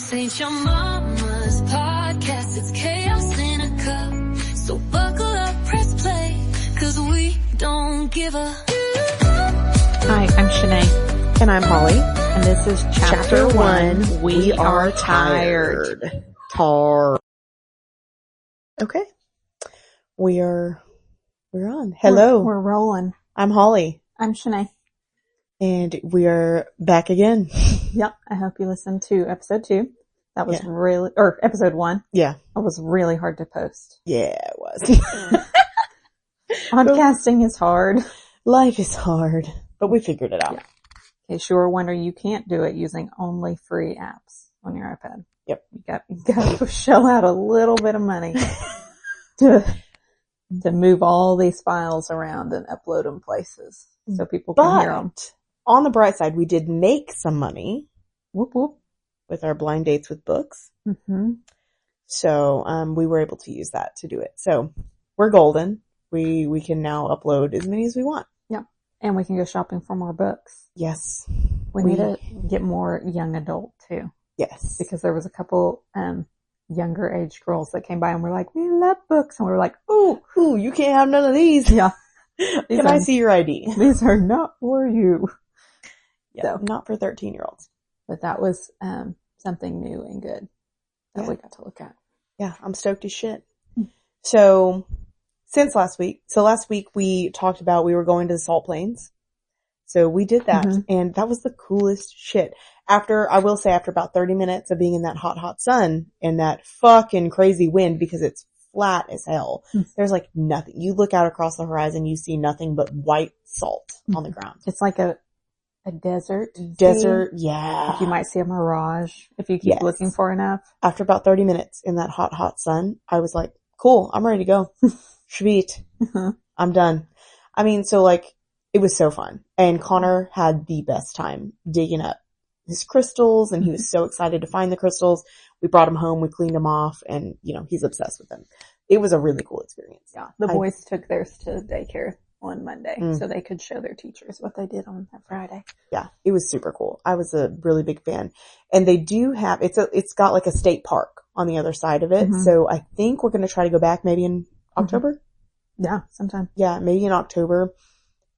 This ain't your mama's podcast, it's chaos in a cup. So buckle up, press play, cause we don't give a... Hi, I'm Shanae. And I'm Holly. And this is Chapter 1, We Are Tired. Okay. We're on. Hello. We're rolling. I'm Holly. I'm Shanae. And we are back again. Yep. I hope you listened to episode 2. That was or episode 1. Yeah. It was really hard to post. Yeah, it was. Podcasting is hard. Life is hard, but we figured it out. Yeah. In case you were wondering, you can't do it using only free apps on your iPad. Yep. You got to shell out a little bit of money to move all these files around and upload them places so people can hear them. On the bright side, we did make some money. Whoop whoop. With our blind dates with books. Mm-hmm. So, we were able to use that to do it. So, we're golden. We can now upload as many as we want. Yeah. And we can go shopping for more books. Yes. We need to get more young adult too. Yes. Because there was a couple, younger age girls that came by and were like, we love books. And we were like, ooh, you can't have none of these. Yeah. Can I see your ID? These are not for you. Yeah. So, not for 13-year-olds. But that was, something new and good that we got to look at. Yeah. I'm stoked as shit. So, since last week we talked about we were going to the Salt Plains. So we did that and that was the coolest shit. After about 30 minutes of being in that hot sun and that fucking crazy wind because it's flat as hell. There's like nothing. You look out across the horizon, you see nothing but white salt on the ground. It's like a desert. Yeah. You might see a mirage if you keep looking for enough. After about 30 minutes in that hot sun, I was like, cool, I'm ready to go. Sweet. I'm done. I mean, so like, it was so fun. And Connor had the best time digging up his crystals and he was so excited to find the crystals. We brought him home, we cleaned them off and, he's obsessed with them. It was a really cool experience. Yeah. The boys took theirs to daycare on Monday so they could show their teachers what they did on that Friday. Yeah. It was super cool. I was a really big fan. And they do have, it's got like a state park on the other side of it. So I think we're going to try to go back maybe in October. Yeah, sometime. Yeah, maybe in October.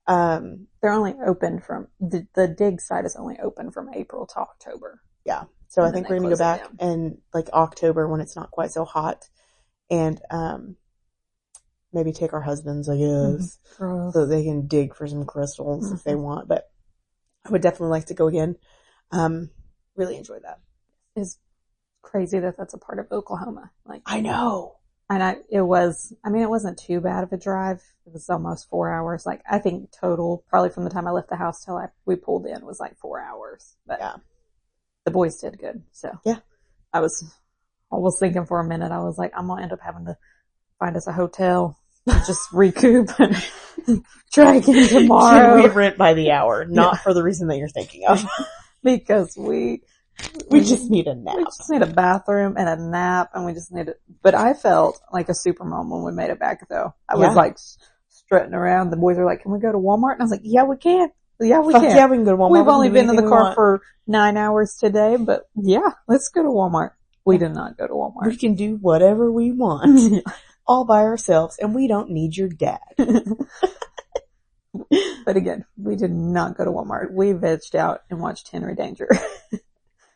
They're only open from, the dig site is only open from April to October. Yeah. So I think we're going to go back in like October when it's not quite so hot and, maybe take our husbands, I guess, so they can dig for some crystals if they want. But I would definitely like to go again. Really enjoyed that. It's crazy that that's a part of Oklahoma. Like I know. And it wasn't too bad of a drive. It was almost 4 hours. Like, I think total, probably from the time I left the house till we pulled in was like 4 hours. But yeah, the boys did good. So yeah, I was thinking for a minute, I was like, I'm going to end up having to find us a hotel and just recoup and try again tomorrow. We rent by the hour, not for the reason that you're thinking of. Because we just need a nap. We just need a bathroom and a nap and we just need it. But I felt like a supermom when we made it back though. I was like strutting around. The boys were like, can we go to Walmart? And I was like, yeah, we can. Yeah, we can. Yeah, we can go to Walmart. We've only been in the car for 9 hours today, but yeah, let's go to Walmart. We did not go to Walmart. We can do whatever we want all by ourselves and we don't need your dad. But again, we did not go to Walmart. We vegged out and watched Henry Danger.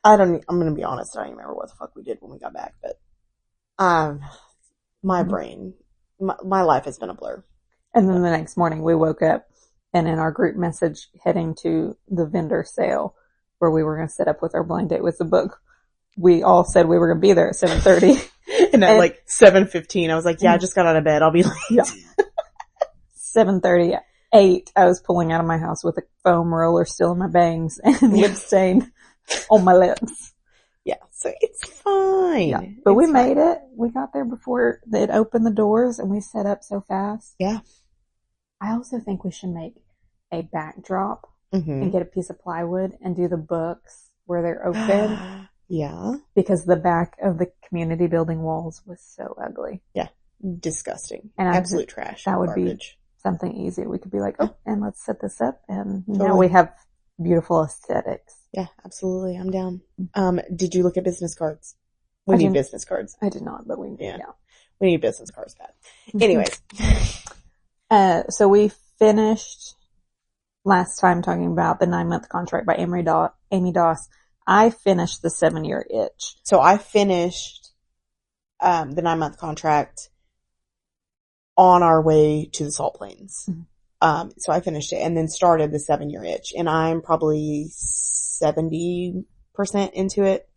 I'm going to be honest. I don't even remember what the fuck we did when we got back, but, my brain, my life has been a blur. And then the next morning we woke up and in our group message heading to the vendor sale where we were going to set up with our blind date with the book, we all said we were going to be there at 7:30. And at like 7:15, I was like, yeah, I just got out of bed. I'll be late. Yeah. 7:38, I was pulling out of my house with a foam roller still in my bangs and lip stain on my lips. Yeah, so it's fine. Yeah, but we made it. We got there before they'd opened the doors and we set up so fast. Yeah. I also think we should make a backdrop and get a piece of plywood and do the books where they're open. Yeah. Because the back of the community building walls was so ugly. Yeah. Disgusting. And absolute trash. That would garbage. Be something easy. We could be like, oh, and let's set this up. And now we have beautiful aesthetics. Yeah, absolutely. I'm down. Did you look at business cards? We need business cards. I did not, but we need, yeah. We need business cards bad. Anyways. So we finished last time talking about the 9-month contract by Amy Doss. I finished the 7-year itch. So I finished, the 9-month contract on our way to the Salt Plains. Mm-hmm. So I finished it and then started the 7-year itch, and I'm probably 70% into it.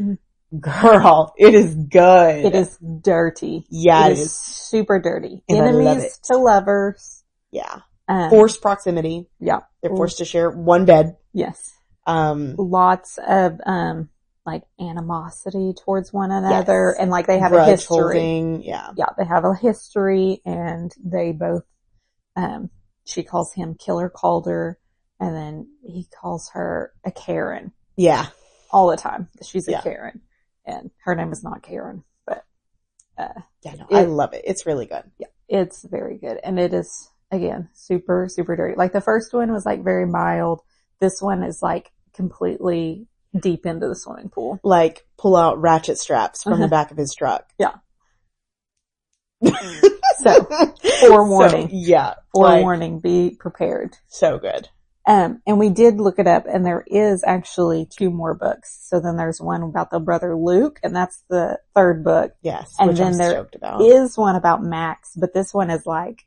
Mm-hmm. Girl, it is good. It is dirty. Yeah, it is super dirty. And enemies to lovers. Yeah. Forced proximity. Yeah. They're forced to share one bed. Yes. Lots of, like animosity towards one another, and like they have a history. Holding. Yeah. Yeah, they have a history, and they both, she calls him Killer Calder, and then he calls her a Karen. Yeah. All the time. She's a Karen. And her name is not Karen, but, I love it. It's really good. Yeah. It's very good. And it is, again, super, super dirty. Like the first one was like very mild. This one is like completely deep into the swimming pool. Like pull out ratchet straps from the back of his truck. Yeah. So, forewarning. Forewarning, be prepared. So good. And we did look it up, and there is actually 2 more books. So then there's one about the brother Luke, and that's the 3rd book. Yes. And then there is one about Max, but this one is like,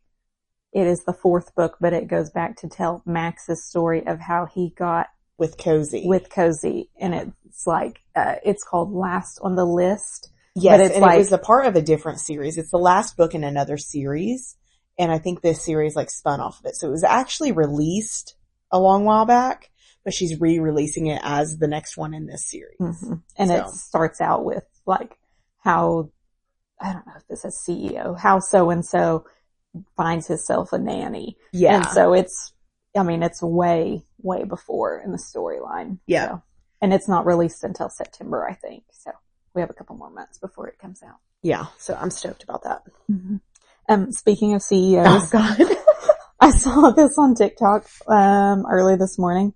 it is the 4th book, but it goes back to tell Max's story of how he got with Cozy. And it's like, it's called Last on the List. Yes. But it's and like, it was a part of a different series. It's the last book in another series. And I think this series like spun off of it. So it was actually released a long while back, but she's re-releasing it as the next one in this series. Mm-hmm. And it starts out with like how, I don't know if this is CEO, how so-and-so finds himself a nanny. Yeah. And so it's way, way before in the storyline. Yeah. So, and it's not released until September, I think. So we have a couple more months before it comes out. Yeah. So I'm stoked about that. Mm-hmm. Speaking of CEOs. Oh God. I saw this on TikTok, early this morning,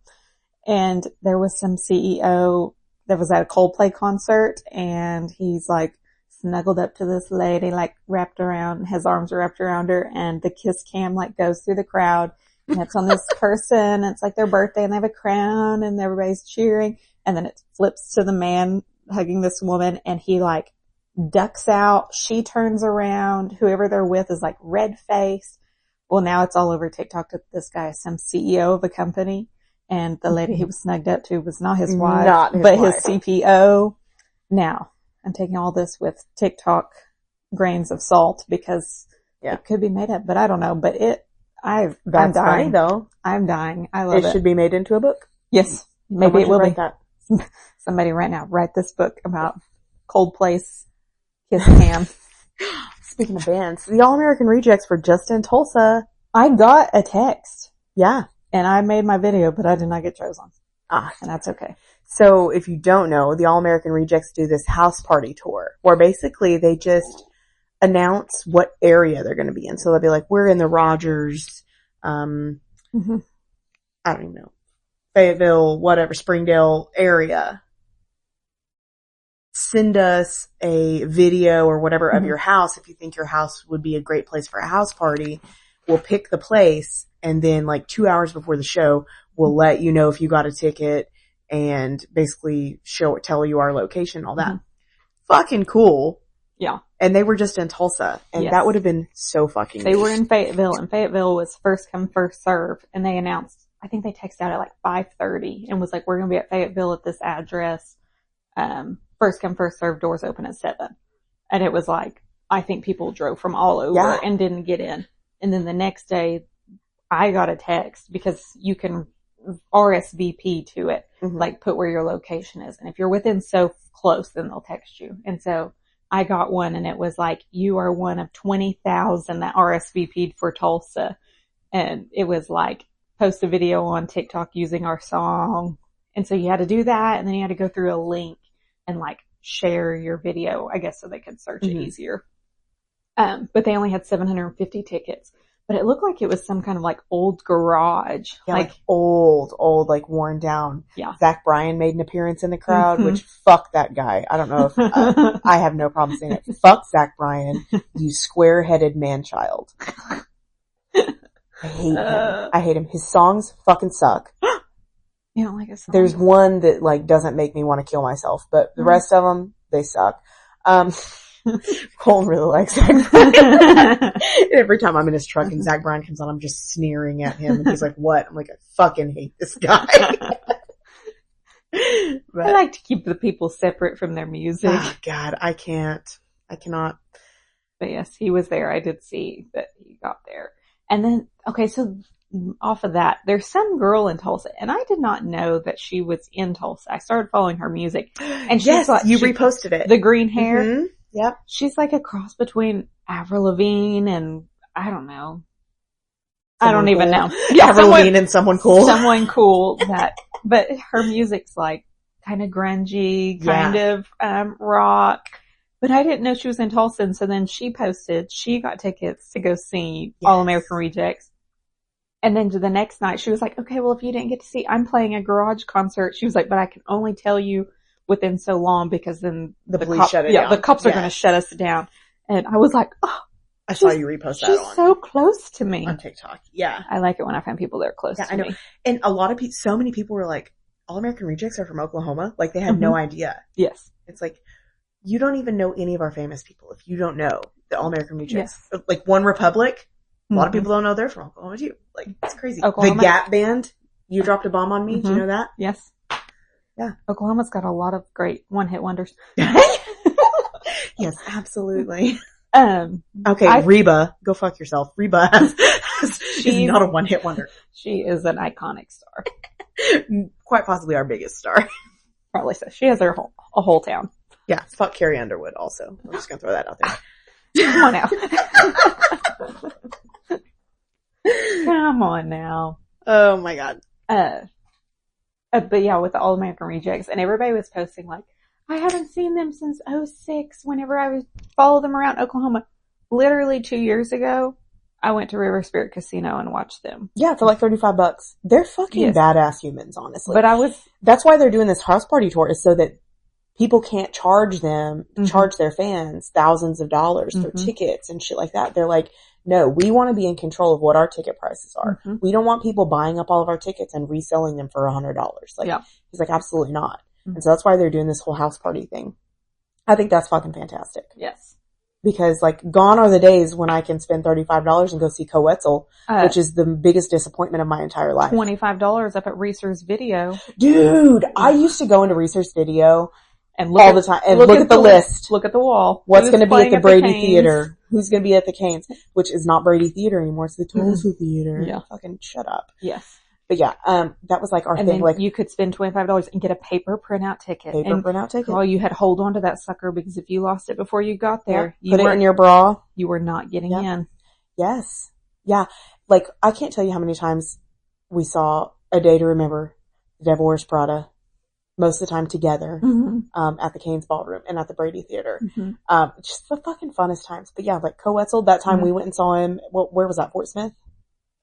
and there was some CEO that was at a Coldplay concert, and he's like snuggled up to this lady, like his arms are wrapped around her, and the kiss cam like goes through the crowd, and it's on this person, and it's like their birthday, and they have a crown, and everybody's cheering, and then it flips to the man hugging this woman, and he like ducks out, she turns around, whoever they're with is like red faced. Well, now it's all over TikTok that this guy is some CEO of a company, and the lady he was snugged up to was not his wife, but his CPO. Now, I'm taking all this with TikTok grains of salt because it could be made up, but I don't know. But I'm dying. Funny, though. I'm dying. I love it. It should be made into a book. Yes, maybe it will be. That. Somebody right now write this book about Coldplay's kiss cam. Speaking of bands, the All-American Rejects were just in Tulsa. I got a text. Yeah. And I made my video, but I did not get chosen. And that's okay. So if you don't know, the All-American Rejects do this house party tour where basically they just announce what area they're going to be in. So they'll be like, we're in the Rogers, I don't even know, Fayetteville, whatever, Springdale area. Send us a video or whatever of your house. If you think your house would be a great place for a house party, we'll pick the place. And then like 2 hours before the show, we'll let you know if you got a ticket and basically tell you our location, all that. Fucking cool. Yeah. And they were just in Tulsa, and that would have been so fucking They were in Fayetteville, and Fayetteville was first come, first serve. And they announced, I think they texted out at like 5:30 and was like, we're going to be at Fayetteville at this address. First come, first serve, doors open at 7. And it was like, I think people drove from all over and didn't get in. And then the next day, I got a text because you can RSVP to it, like put where your location is. And if you're within so close, then they'll text you. And so I got one, and it was like, you are one of 20,000 that RSVP'd for Tulsa. And it was like, post a video on TikTok using our song. And so you had to do that, and then you had to go through a link and like share your video, I guess, so they could search it easier. But they only had 750 tickets. But it looked like it was some kind of like old garage. Yeah, like old, like worn down. Yeah. Zach Bryan made an appearance in the crowd, which fuck that guy. I don't know if, I have no problem saying it. Fuck Zach Bryan, you square-headed man-child. I hate him. I hate him. His songs fucking suck. You don't like a song? There's one that like doesn't make me want to kill myself, but the rest of them, they suck. Colton really likes Zach Bryan. Every time I'm in his truck and Zach Bryan comes on, I'm just sneering at him. And he's like, what? I'm like, I fucking hate this guy. I like to keep the people separate from their music. Oh, God, I cannot. But yes, he was there. I did see that he got there. And then, okay, so off of that, there's some girl in Tulsa, and I did not know that she was in Tulsa. I started following her music. And she's yes, like, you reposted it. The green hair. Mm-hmm. Yep. She's like a cross between Avril Lavigne and, I don't know. I don't even know. Yeah, Avril Lavigne and someone cool. Someone cool but her music's like kind of grungy, kind of, rock. But I didn't know she was in Tulsa, and so then she posted, she got tickets to go see All American Rejects. And then to the next night, she was like, okay, well, if you didn't get to see, I'm playing a garage concert. She was like, but I can only tell you within so long because then the police shut it down. The cops are going to shut us down. And I was like, oh, I saw you repost that she's so close to me on TikTok. Yeah. I like it when I find people that are close to me. And a lot of people, so many people were like, All American Rejects are from Oklahoma. Like they had no idea. Yes. It's like, you don't even know any of our famous people if you don't know the All American Rejects. Yes. Like One Republic, a lot of people don't know they're from Oklahoma too. Like, it's crazy. Oklahoma. The Gap Band, You Dropped a Bomb on Me. Do you know that? Yes. Yeah. Oklahoma's got a lot of great one-hit wonders. Yes, absolutely. Okay, Reba, go fuck yourself. Reba is not a one-hit wonder. She is an iconic star. Quite possibly our biggest star. Probably so. She has a whole town. Yeah, fuck Carrie Underwood also. I'm just gonna throw that out there. Come on now. Come on now. Oh my God. But yeah, with the All American Rejects, and everybody was posting like, I haven't seen them since 2006 whenever I would follow them around Oklahoma. Literally 2 years ago, I went to River Spirit Casino and watched them. Yeah, for like $35. They're fucking badass humans, honestly. But that's why they're doing this house party tour, is so that people can't charge their fans thousands of dollars for tickets and shit like that. They're like, no, we want to be in control of what our ticket prices are. We don't want people buying up all of our tickets and reselling them for $100. Like, he's like, absolutely not. And so that's why they're doing this whole house party thing. I think that's fucking fantastic. Yes. Because like, gone are the days when I can spend $35 and go see Coetzel, which is the biggest disappointment of my entire life. $25 up at Reese's Video. Dude, I used to go into Reese's Video and all the time and look at the list. Look at the wall. What's going to be at the Brady Theater? Who's going to be at the Canes? Which is not Brady Theater anymore. It's the Tulsa Theater. Yeah. Fucking shut up. Yes. But yeah, that was like our thing. Then like, you could spend $25 and get a paper printout ticket. Well, you had to hold on to that sucker because if you lost it before you got there, you put it in your bra. You were not getting in. Yes. Yeah. Like, I can't tell you how many times we saw A Day to Remember, The Devil Wears Prada, most of the time together, at the Canes Ballroom and at the Brady Theater. Just the fucking funnest times. But yeah, like Coetzel, that time we went and saw him, where was that? Fort Smith?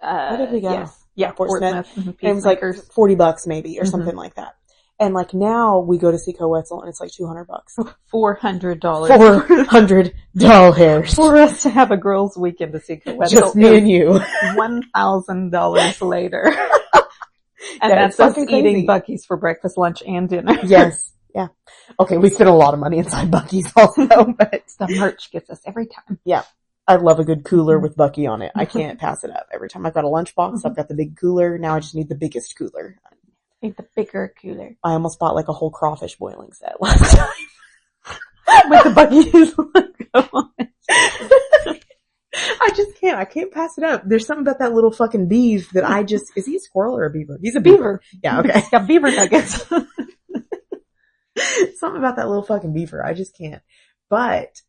Where did we go? Yes. Yeah, Fort Smith. And it was like $40 maybe or something like that. And like now we go to see Coetzel and it's like $200. $400. $400. For us to have a girls' weekend to see Coetzel. Just me and you. $1,000 later. And that's us eating Buc-ee's for breakfast, lunch, and dinner. Yes. Yeah. Okay, we spent a lot of money inside Buc-ee's also, but the merch gets us every time. Yeah. I love a good cooler with Buc-ee on it. I can't pass it up. Every time I've got a lunchbox, I've got the big cooler. Now I just need the biggest cooler. I need the bigger cooler. I almost bought like a whole crawfish boiling set last time. With the Buc-ee's logo on it. I just can't. I can't pass it up. There's something about that little fucking beef that I just, is he a squirrel or a beaver? He's a beaver. Yeah, okay. He's got beaver nuggets. Something about that little fucking beaver. I just can't. But,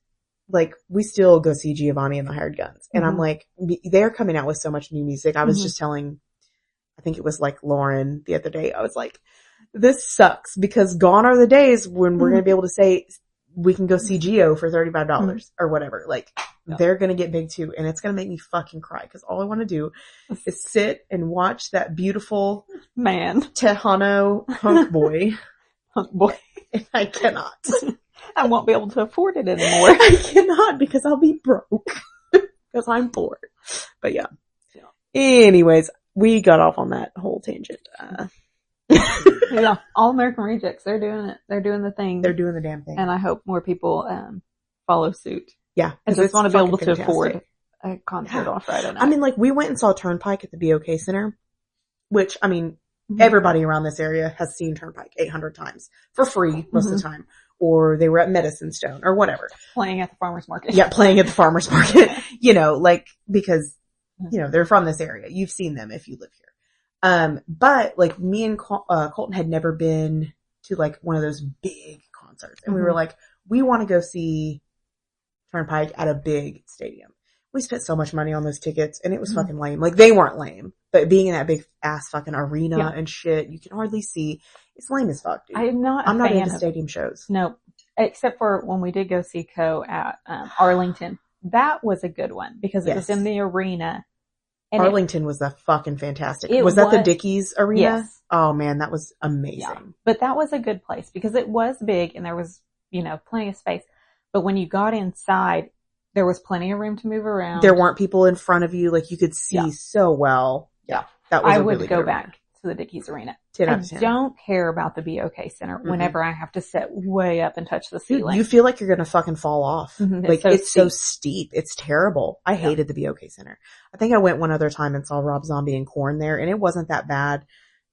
like, we still go see Giovanni and the Hired Guns. And I'm like, they're coming out with so much new music. I was just telling, I think it was like Lauren the other day. I was like, this sucks because gone are the days when we're going to be able to say we can go see Gio for $35 or whatever. Like, they're going to get big too. And it's going to make me fucking cry because all I want to do is sit and watch that beautiful man Tejano hunk boy. Hunk boy. And I cannot. I won't be able to afford it anymore. I cannot because I'll be broke because I'm poor. But yeah. Anyways, we got off on that whole tangent. Yeah, All American Rejects, they're doing it. They're doing the thing. They're doing the damn thing. And I hope more people follow suit. Yeah. I just want to be able to fantastic. afford a concert on Friday night. I mean, like, we went and saw Turnpike at the BOK Center, which, I mean, everybody around this area has seen Turnpike 800 times for free most of the time. Or they were at Medicine Stone or whatever. Playing at the farmer's market. Yeah, playing at the farmer's market. You know, like, because, you know, they're from this area. You've seen them if you live here. But like me and Colton had never been to like one of those big concerts. And we were like, we want to go see Turnpike at a big stadium. We spent so much money on those tickets and it was fucking lame. Like they weren't lame, but being in that big ass fucking arena and shit, you can hardly see. It's lame as fuck, dude. I'm not into stadium shows. No, except for when we did go see Co at Arlington. That was a good one because it was in the arena. And Arlington was fucking fantastic. Was that the Dickies Arena? Yes. Oh man, that was amazing. Yeah. But that was a good place because it was big and there was, you know, plenty of space. But when you got inside, there was plenty of room to move around. There weren't people in front of you. Like you could see so well. Yeah. That was I a would really go good back arena. to the Dickies Arena. 10 out I of 10. don't care about the BOK Center whenever I have to sit way up and touch the ceiling. You feel like you're going to fucking fall off. Like it's so steep. It's terrible. I hated the BOK Center. I think I went one other time and saw Rob Zombie and Korn there and it wasn't that bad.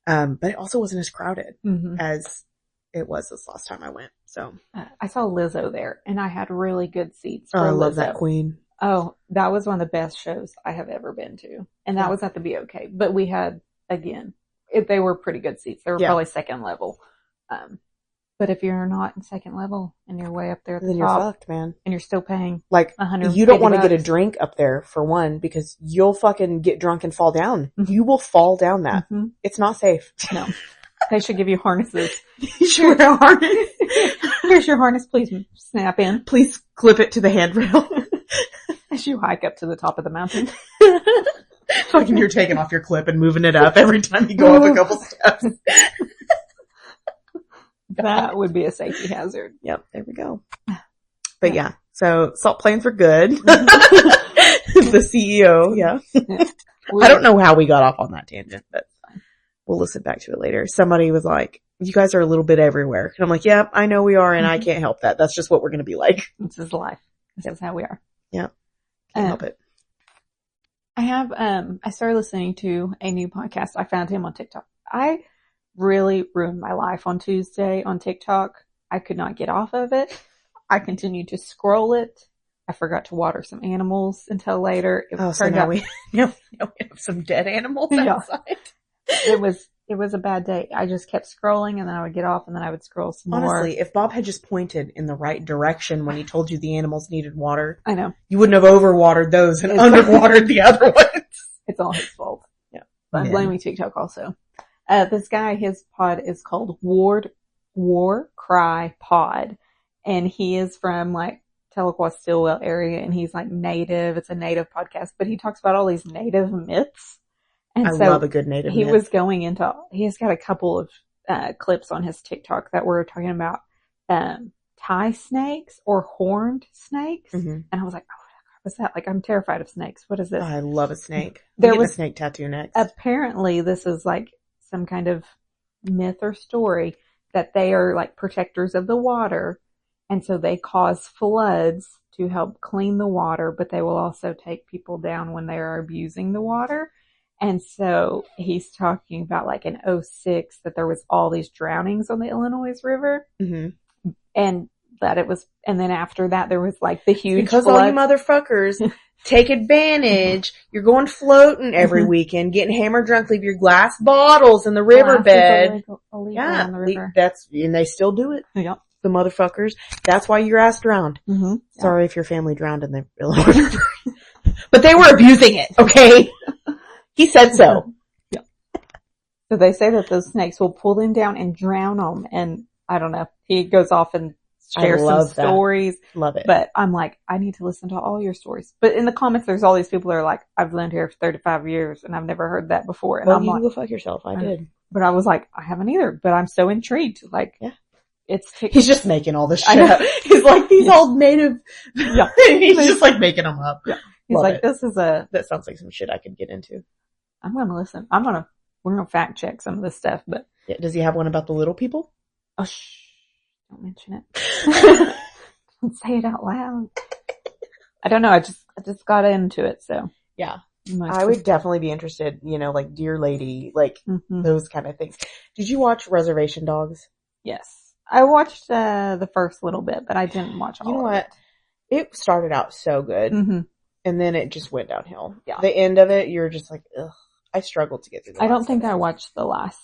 But it also wasn't as crowded as it was this last time I went. So I saw Lizzo there and I had really good seats. I love Lizzo. that queen. Oh, that was one of the best shows I have ever been to. And that was at the BOK. But we had, again, they were pretty good seats. They were probably second level. But if you're not in second level and you're way up there at the then top, you're fucked, man. And you're still paying like $150. You don't want to get a drink up there for one because you'll fucking get drunk and fall down. You will fall down that. It's not safe. No. They should give you harnesses. You should wear a harness. Here's your harness, please snap in. Please clip it to the handrail. As you hike up to the top of the mountain. Fucking you're taking off your clip and moving it up every time you go up a couple steps. That would be a safety hazard. Yep, there we go. But yeah, so salt plains were good. The CEO, I don't know how we got off on that tangent, but we'll listen back to it later. Somebody was like, you guys are a little bit everywhere. And I'm like, yeah, I know we are, and I can't help that. That's just what we're going to be like. This is life. This is how we are. Yeah. Can't help it. I have, I started listening to a new podcast. I found him on TikTok. I really ruined my life on Tuesday on TikTok. I could not get off of it. I continued to scroll it. I forgot to water some animals until later. So now we have some dead animals outside. It was a bad day. I just kept scrolling and then I would get off and then I would scroll some more. Honestly, if Bob had just pointed in the right direction when he told you the animals needed water, I know. You wouldn't have overwatered those and underwatered the other ones. It's all his fault. Yeah. But I'm blaming TikTok also. This guy, his pod is called War Cry Pod. And he is from like Tahlequah Stillwell area and he's like native. It's a native podcast, but he talks about all these native myths. And I love a good native myth. He was going into, he has got a couple of clips on his TikTok that were talking about tie snakes or horned snakes. And I was like, oh, what's that? Like, I'm terrified of snakes. What is this? I love a snake. There was a snake tattoo next. Apparently, this is like some kind of myth or story that they are like protectors of the water. And so they cause floods to help clean the water, but they will also take people down when they are abusing the water. And so he's talking about like in 2006 that there was all these drownings on the Illinois River. And that it was, and then after that there was like the huge because flood. All you motherfuckers take advantage. You're going floating every weekend, getting hammered drunk, leave your glass bottles in the riverbed. Illegal in the river. And they still do it. Yep. The motherfuckers. That's why your ass drowned. Sorry if your family drowned in the Illinois River. But they were abusing it, okay? He said so. Yeah. So they say that those snakes will pull them down and drown them. And I don't know. He goes off and share some stories. Love it. But I'm like, I need to listen to all your stories. But in the comments, there's all these people that are like, I've lived here for 35 years and I've never heard that before. And I'm you like, can go fuck yourself. I did. But I was like, I haven't either, but I'm so intrigued. Like, yeah. He's just making all this shit up. He's like, these old native. Yeah. He's just like making them up. Yeah. He's Love like, it. this is that sounds like some shit I could get into. I'm going to listen. We're going to fact check some of this stuff, but. Yeah, does he have one about the little people? Oh, shh. Don't mention it. Don't say it out loud. I don't know. I just got into it, so. Yeah. I would definitely be interested, like Dear Lady, like those kind of things. Did you watch Reservation Dogs? Yes. I watched the first little bit, but I didn't watch all of it. You know what? It started out so good, and then it just went downhill. Yeah. The end of it, you're just like, ugh. I struggled to get through the I don't think I watched the last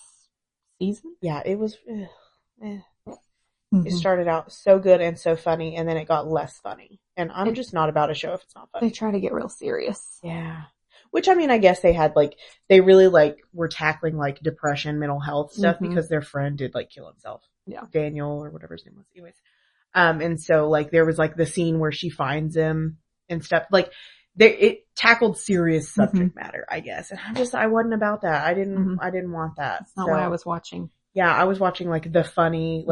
season. Yeah, it was, It started out so good and so funny, and then it got less funny. And I'm just not about a show if it's not funny. They try to get real serious. Yeah. Which, I mean, I guess they had, they really, were tackling, depression, mental health stuff because their friend did, kill himself. Yeah. Daniel, or whatever his name was. Anyways. And so, there was, the scene where she finds him and stuff. It tackled serious subject matter, I guess. And I wasn't about that. I didn't want that. That's not what I was watching. Yeah, I was watching, the funny,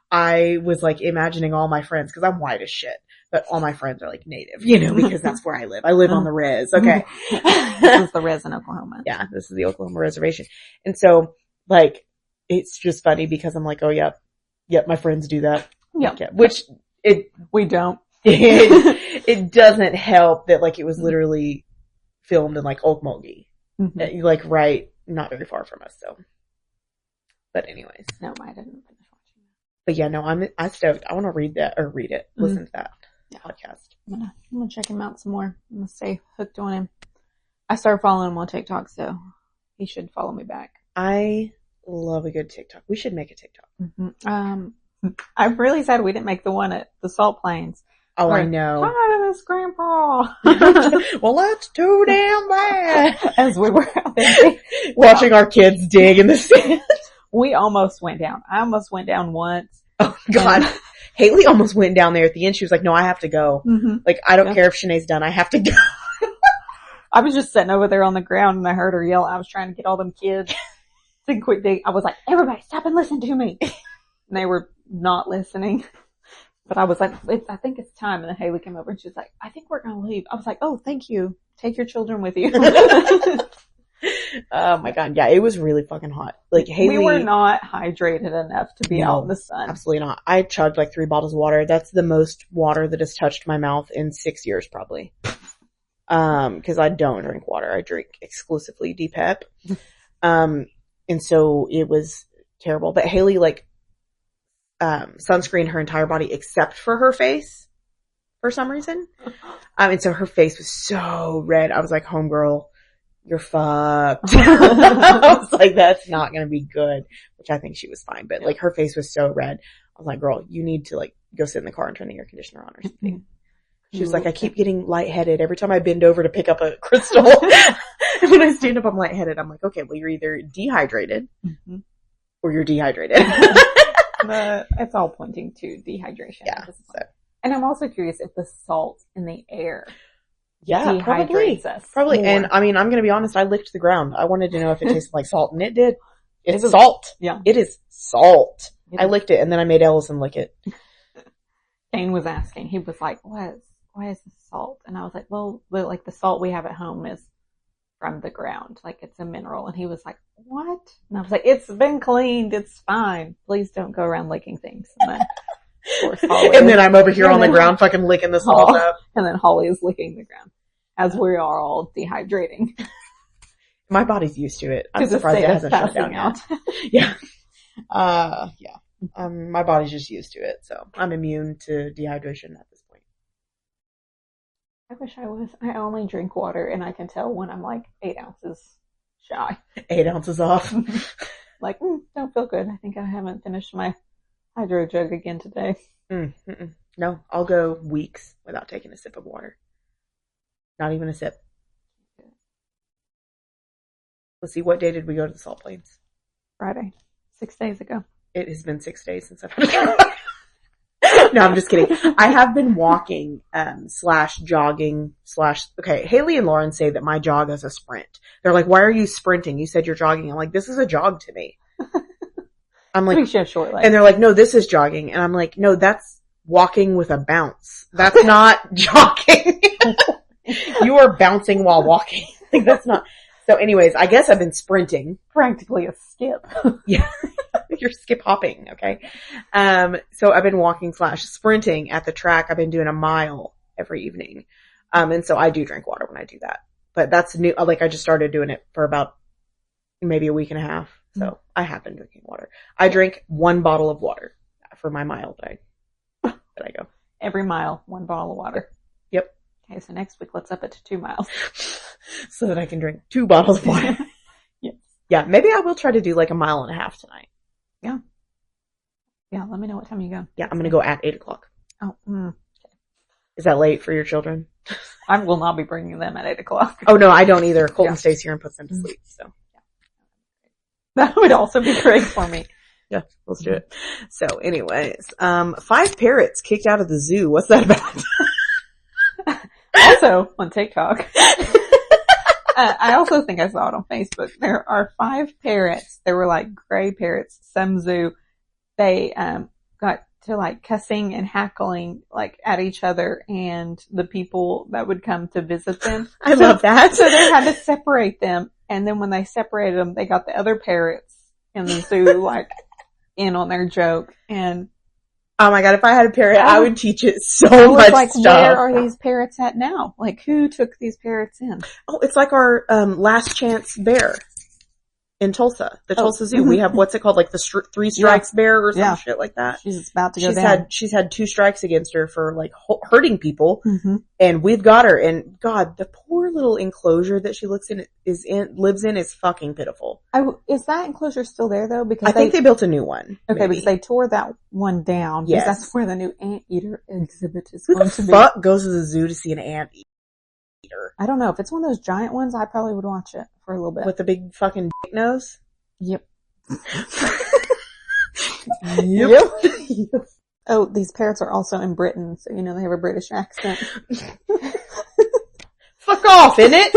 I was imagining all my friends, cause I'm white as shit, but all my friends are native, because that's where I live. I live on the res. Okay. This is the res in Oklahoma. Yeah, this is the Oklahoma reservation. And so it's just funny because I'm like, oh yep, my friends do that. Yeah. Which we don't. It doesn't help that it was literally filmed in Okmulgee. Right, not very far from us, so. But anyways. No, I didn't finish watching that. But yeah, no, I'm stoked. I want to read it, listen to that podcast. I'm gonna check him out some more. I'm gonna stay hooked on him. I started following him on TikTok, so he should follow me back. I love a good TikTok. We should make a TikTok. I'm really sad we didn't make the one at the Salt Plains. Oh, I know. Hi to this grandpa. Well, that's too damn bad. As we were out there watching our kids dig in the sand. We almost went down. I almost went down once. Oh God. Haley almost went down there at the end. She was like, no, I have to go. I don't care if Shanae's done. I have to go. I was just sitting over there on the ground and I heard her yell. I was trying to get all them kids to quit dig. I was like, everybody stop and listen to me. And they were not listening. But I was like, I think it's time. And then Haley came over and she was like, I think we're going to leave. I was like, oh, thank you. Take your children with you. Oh my God. Yeah, it was really fucking hot. Haley. We were not hydrated enough to be out in the sun. Absolutely not. I chugged 3 bottles of water. That's the most water that has touched my mouth in 6 years probably. Cause I don't drink water. I drink exclusively D-Pep. And so it was terrible. But Haley sunscreened her entire body except for her face for some reason. And so her face was so red. I was like, homegirl, you're fucked. I was like, that's not going to be good, which I think she was fine. But her face was so red. I was like, girl, you need to go sit in the car and turn the air conditioner on or something. She was like, I keep getting lightheaded every time I bend over to pick up a crystal. And when I stand up, I'm lightheaded. I'm like, okay, well, you're either dehydrated or you're dehydrated. It's all pointing to dehydration. Yeah. And I'm also curious if the salt in the air dehydrates us. Probably. More. And I mean, I'm going to be honest, I licked the ground. I wanted to know if it tasted like salt, and it did. It's salt. Yeah. It is salt. I licked it, and then I made Ellison lick it. Kane was asking. He was like, why is this salt? And I was like, well, the salt we have at home is from the ground. It's a mineral. And he was like, what? And I was like, it's been cleaned. It's fine. Please don't go around licking things. And then, of course, and then I'm over here on the ground fucking licking the salt up. And then Holly is licking the ground as we are all dehydrating. My body's used to it. I'm surprised it hasn't shut down yet. Yeah. My body's just used to it. So I'm immune to dehydration at this point. I wish I was. I only drink water and I can tell when I'm 8 ounces shy. 8 ounces off. Don't feel good. I think I haven't finished my hydro jug again today. No, I'll go weeks without taking a sip of water. Not even a sip. Let's see, what day did we go to the Salt Plains? Friday. 6 days ago. It has been 6 days since I've had a No, I'm just kidding. I have been walking, / jogging / okay, Haley and Lauren say that my jog is a sprint. They're like, why are you sprinting? You said you're jogging. I'm like, this is a jog to me. I'm like, short legs. and they're like, no, this is jogging. And I'm like, no, that's walking with a bounce. That's not jogging. You are bouncing while walking. Like, that's not. So anyways, I guess I've been sprinting. Practically a skip. Yeah. You're skip hopping. Okay. So I've been walking / sprinting at the track. I've been doing a mile every evening. And so I do drink water when I do that, but that's new. Like I just started doing it for about maybe a week and a half. So I have been drinking water. I drink 1 bottle of water for my mile that I go. Every mile, 1 bottle of water. Yep. Okay, so next week let's up it to 2 miles. So that I can drink 2 bottles of water. Yes. Yeah, maybe I will try to do like a 1.5 miles tonight. Yeah. Yeah, let me know what time you go. Yeah, I'm going to go at 8:00. Oh, okay. Is that late for your children? I will not be bringing them at 8:00. Oh no, I don't either. Colton stays here and puts them to sleep, so. That would also be great for me. Yeah, let's do it. So anyways, 5 parrots kicked out of the zoo. What's that about? Also on TikTok. I also think I saw it on Facebook. There are 5 parrots. They were like gray parrots, some zoo. They, got to like cussing and hackling like at each other and the people that would come to visit them. I love that. So they had to separate them. And then when they separated them, they got the other parrots in the zoo like in on their joke. And oh my god, if I had a parrot, I would teach it so much like, stuff. where are these parrots at now? Like, who took these parrots in? Oh, it's like our last chance bear in Tulsa, the Tulsa Zoo. We have what's it called, like the 3 strikes bear or some shit like that. She's about to go down. She's had 2 strikes against her for like hurting people, and we've got her. And God, the poor little enclosure that she lives in is fucking pitiful. Is that enclosure still there though? Because I think they built a new one. Okay, maybe. because they tore that one down. Yes, that's where the new anteater exhibit is Who going the to be. fuck goes to the zoo to see an anteater? I don't know. If it's one of those giant ones, I probably would watch it for a little bit. With the big fucking dick nose? Yep. Yep. Oh, these parrots are also in Britain, so you know they have a British accent. Fuck off, innit?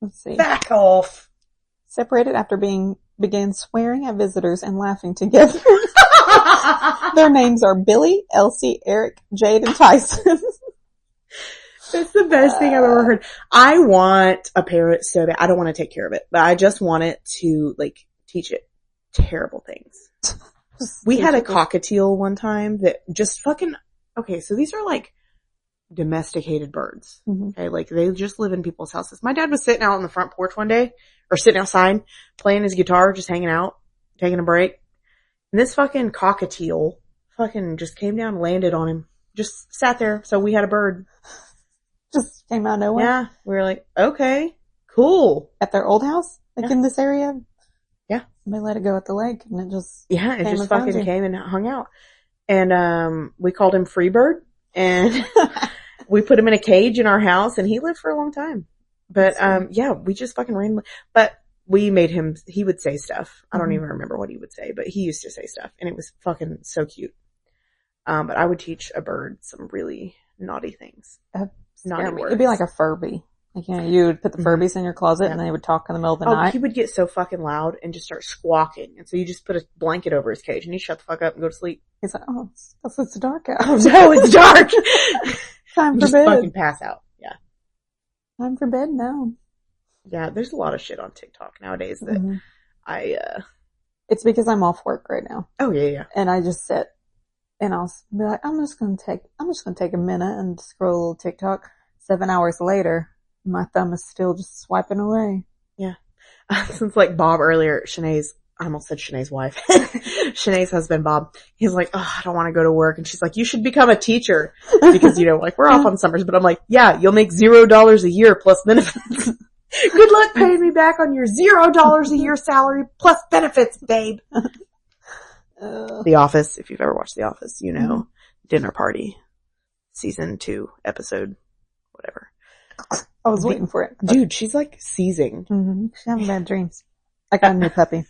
Let's see. Back off. Separated after began swearing at visitors and laughing together. Their names are Billy, Elsie, Eric, Jade, and Tyson. It's the best thing I've ever heard. I want a parrot so bad. I don't want to take care of it, but I just want it to like teach it terrible things. We had a cockatiel one time that just fucking, okay, so these are like domesticated birds. Okay, like they just live in people's houses. My dad was sitting out on the front porch one day, or sitting outside, playing his guitar, just hanging out, taking a break. And this fucking cockatiel fucking just came down and landed on him. Just sat there, so we had a bird. Just came out of nowhere? Yeah. We were like, okay, cool. At their old house? Like in this area? Yeah. Somebody let it go at the lake and it just fucking came and hung out. And we called him Freebird, and we put him in a cage in our house, and he lived for a long time. But yeah, we just fucking randomly, but we made him, he would say stuff. I don't even remember what he would say, but he used to say stuff, and it was fucking so cute. But I would teach a bird some really naughty things. Naughty words. It'd be like a Furby. Like, you know, you would put the Furbies in your closet and they would talk in the middle of the night. He would get so fucking loud and just start squawking. And so you just put a blanket over his cage and he'd shut the fuck up and go to sleep. He's like, oh, it's dark out. Oh no, it's dark. Time for just bed. Fucking pass out. Yeah. Time for bed now. Yeah, there's a lot of shit on TikTok nowadays that It's because I'm off work right now. Oh yeah. And I just sit and I'll be like, I'm just gonna take a minute and scroll a little TikTok. 7 hours later, my thumb is still just swiping away. Yeah. Since like Bob earlier, I almost said Shanae's wife. Shanae's husband, Bob, he's like, oh, I don't want to go to work. And she's like, you should become a teacher. Because, you know, like we're off on summers, but I'm like, yeah, you'll make $0 a year plus benefits. Good luck paying me back on your $0 a year salary plus benefits, babe. The Office, if you've ever watched The Office, you know, Dinner Party, season 2, episode, whatever. I was waiting for it. Dude, she's like seizing. She's having bad dreams. I got a new puppy.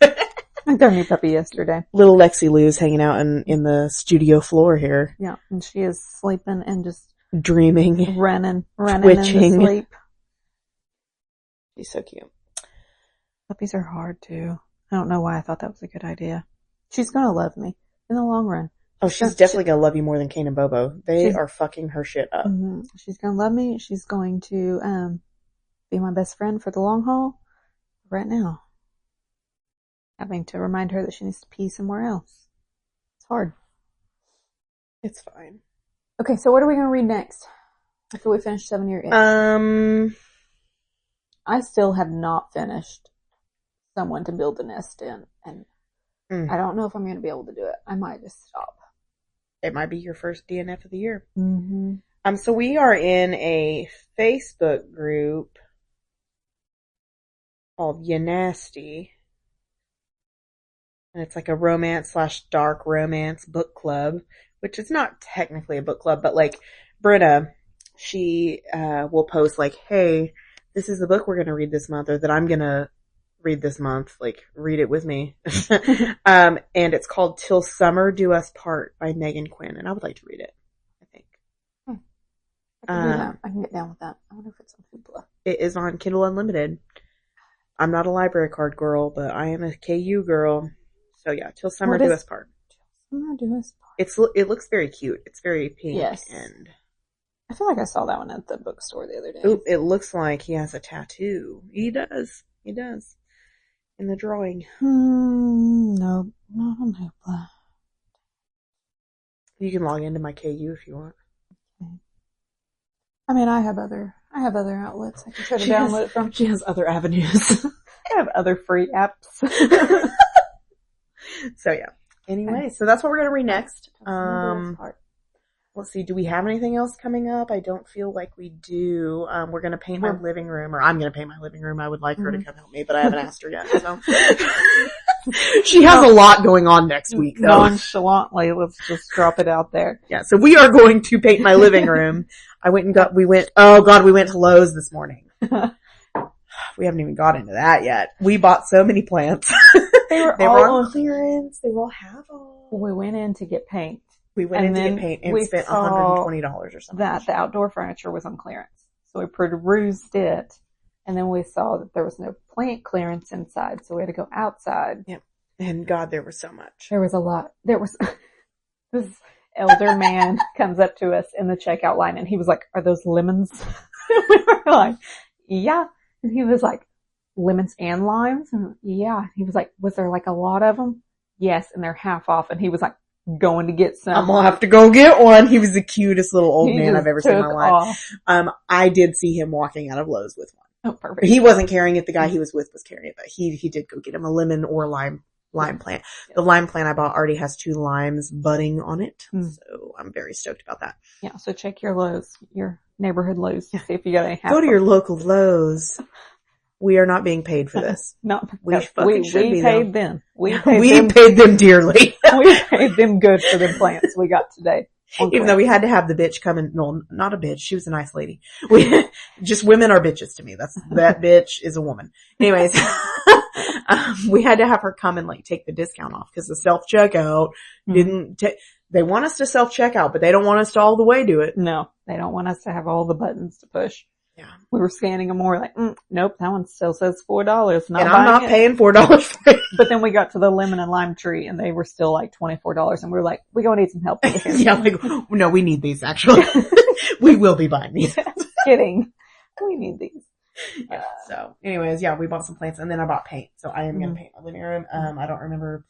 I got a new puppy yesterday. Little Lexi Lou's hanging out in the studio floor here. Yeah, and she is sleeping and just dreaming, running twitching. into sleep. She's so cute. Puppies are hard too. I don't know why I thought that was a good idea. She's gonna love me in the long run. Oh, she's definitely gonna love you more than Kane and Bobo. They are fucking her shit up. Mm-hmm. She's gonna love me. She's going to be my best friend for the long haul. Right now, having to remind her that she needs to pee somewhere else. It's hard. It's fine. Okay, so what are we gonna read next? After we finish 7 Year Itch. I still have not finished Someone to Build a Nest In, and I don't know if I'm going to be able to do it. I might just stop. It might be your first DNF of the year. Mm-hmm. So we are in a Facebook group called Ya Nasty, and it's like a romance/dark romance book club, which is not technically a book club, but like Britta, she will post like, hey, this is the book we're going to read this month, or that I'm going to read this month, like read it with me. And it's called Till Summer Do Us Part by Megan Quinn, and I would like to read it, I think. I can do that. I can get down with that. I wonder if it's on Hoopla. It is on Kindle Unlimited. I'm not a library card girl, but I am a KU girl. So yeah, Till Summer Do Us Part. Till Summer Do Us Part. It looks very cute. It's very pink. Yes. And I feel like I saw that one at the bookstore the other day. Oop, it looks like he has a tattoo. He does. He does. In the drawing. No, not on Hoopla. You can log into my KU if you want. Okay. I mean, I have other outlets I can try to download it from. She has other avenues. I have other free apps. So yeah. Anyway, so that's what we're gonna read next. Let's see, do we have anything else coming up? I don't feel like we do. We're going to paint my living room, or I'm going to paint my living room. I would like her to come help me, but I haven't asked her yet, so. She has a lot going on next week, though. Nonchalantly, let's just drop it out there. Yeah, so we are going to paint my living room. We went to Lowe's this morning. We haven't even got into that yet. We bought so many plants. They were all on clearance. They were all half off. We went in to get paint. We went in to get paint and spent $120 or something. That the outdoor furniture was on clearance. So we perused it, and then we saw that there was no plant clearance inside, so we had to go outside. Yep. And God, there was so much. There was a lot. There was this elder man comes up to us in the checkout line, and he was like, "Are those lemons?" We were like, "Yeah." And he was like, "Lemons and limes?" And yeah. He was like, "Was there like a lot of them?" Yes, and they're half off. And he was like, going to get some. I'm gonna have to go get one. He was the cutest little old man I've ever seen in my life. I did see him walking out of Lowe's with one. Oh, perfect. He wasn't carrying it. The guy he was with was carrying it, but he did go get him a lemon or lime plant. Yeah. The lime plant I bought already has 2 limes budding on it. So I'm very stoked about that. Yeah. So check your Lowe's, your neighborhood Lowe's to see if you got any. Go to your local Lowe's. We are not being paid for this. We paid them. We paid them dearly. We paid them good for the plants we got today. Even though we had to have the bitch come in. No, not a bitch. She was a nice lady. Just women are bitches to me. That bitch is a woman. Anyways, we had to have her come and like take the discount off because the self-checkout they want us to self-checkout, but they don't want us to all the way do it. No, they don't want us to have all the buttons to push. Yeah. We were scanning them more like, nope, that one still says $4. And I'm not paying $4 for it. But then we got to the lemon and lime tree and they were still like $24 and we were like, we're going to need some help over here. Yeah, like, no, we need these actually. We will be buying these. Just kidding. We need these. Yeah, so anyways, yeah, we bought some plants and then I bought paint. So I am going to paint my living room. I don't remember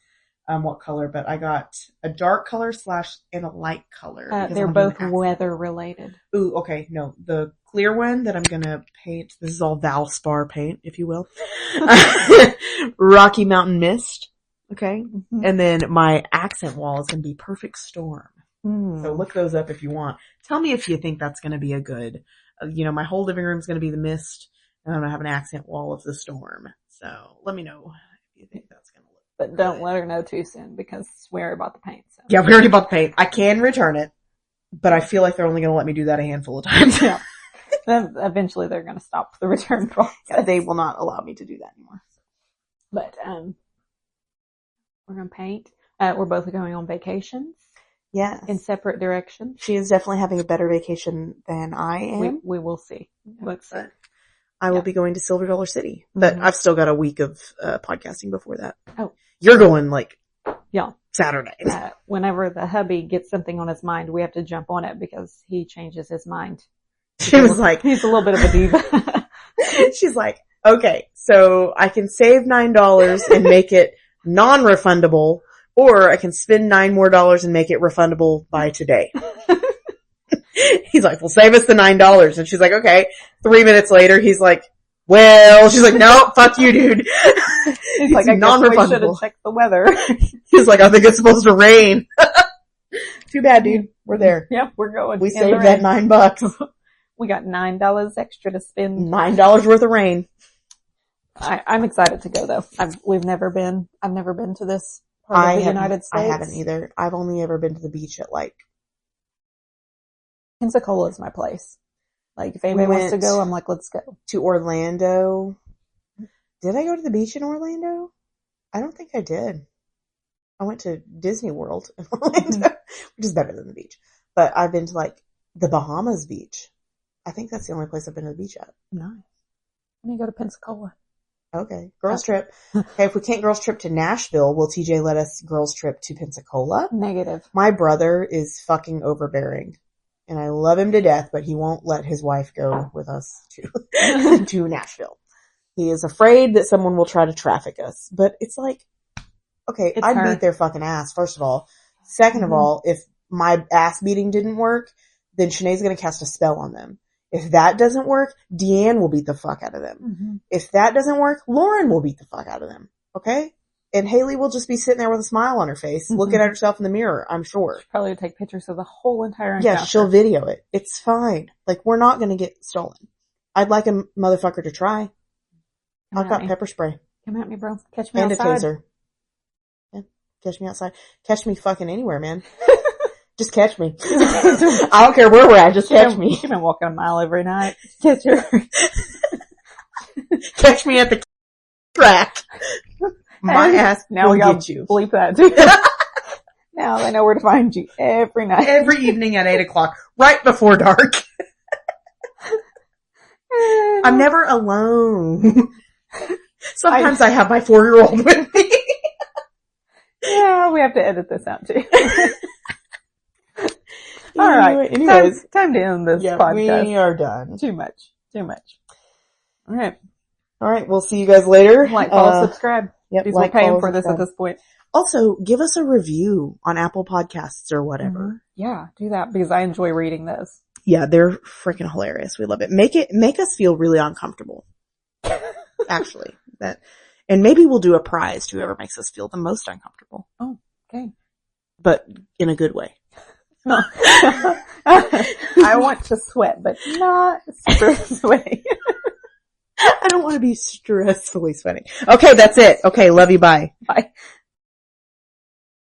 what color, but I got a dark color / and a light color. They're both weather related. Ooh, okay. No, the clear one that I'm going to paint, this is all Valspar paint, if you will. Rocky Mountain Mist. Okay. Mm-hmm. And then my accent wall is going to be Perfect Storm. So look those up if you want. Tell me if you think that's going to be a good, my whole living room is going to be the mist and I'm going to have an accent wall of the storm. So let me know if you think that's going to look. But don't let her know too soon because we already bought the paint. So. Yeah, we already bought the paint. I can return it, but I feel like they're only going to let me do that a handful of times. Yeah. Then eventually they're going to stop the return process. Yeah, they will not allow me to do that anymore. But, We're going to paint. We're both going on vacations. Yes. In separate directions. She is definitely having a better vacation than I am. We will see. Let's see. I will be going to Silver Dollar City, but I've still got a week of podcasting before that. Oh. You're going yeah, Saturday. Whenever the hubby gets something on his mind, we have to jump on it because he changes his mind. She was like, he's a little bit of a diva. She's like, okay, so I can save $9 and make it non-refundable, or I can spend $9 more and make it refundable by today. He's like, well, save us the $9. And she's like, okay. 3 minutes later, he's like, well, she's like, no, fuck you, dude. He's like, I non-refundable. We should have checked the weather. He's like, I think it's supposed to rain. Too bad, dude. We're there. Yep, we're going. We saved that $9. We got $9 extra to spend. $9 worth of rain. I'm excited to go though. I've never been to this part of the United States. I haven't either. I've only ever been to the beach at Pensacola is my place. Like, if anybody wants to go, I'm like, let's go. To Orlando. Did I go to the beach in Orlando? I don't think I did. I went to Disney World in Orlando, which is better than the beach. But I've been to the Bahamas beach. I think that's the only place I've been to the beach at. Nice. Let me go to Pensacola. Okay. Girls trip. Okay, if we can't girls trip to Nashville, will TJ let us girls trip to Pensacola? Negative. My brother is fucking overbearing. And I love him to death, but he won't let his wife go with us to Nashville. He is afraid that someone will try to traffic us. But it's like, okay, I'd beat their fucking ass, first of all. Second of all, if my ass beating didn't work, then Shanae's gonna cast a spell on them. If that doesn't work, Deanne will beat the fuck out of them. Mm-hmm. If that doesn't work, Lauren will beat the fuck out of them. Okay? And Haley will just be sitting there with a smile on her face, looking at herself in the mirror, I'm sure. She'll probably take pictures of the whole entire encounter. Yeah, she'll video it. It's fine. We're not gonna get stolen. I'd like a motherfucker to try. I've got pepper spray. Come at me, bro. Catch me outside. And a taser. Yeah, catch me outside. Catch me fucking anywhere, man. Just catch me. I don't care where we're at, just catch me. You've been walking a mile every night. Catch me at the track. My ass now will get you. Bleep that too. Now they know where to find you every night. Every evening at 8:00, right before dark. I'm never alone. Sometimes I have my 4-year-old with me. Yeah, we have to edit this out too. All right. Anyways. Time to end this podcast. We are done. Too much. All right. We'll see you guys later. Like, follow, subscribe. Yep. Because we're paying for this at this point. Also, give us a review on Apple Podcasts or whatever. Mm-hmm. Yeah, do that because I enjoy reading those. Yeah, they're freaking hilarious. We love it. Make us feel really uncomfortable. Actually, and maybe we'll do a prize to whoever makes us feel the most uncomfortable. Oh, okay. But in a good way. No. I want to sweat, but not super sweaty. I don't want to be stressfully sweating. Okay, that's it. Okay, love you. Bye. Bye.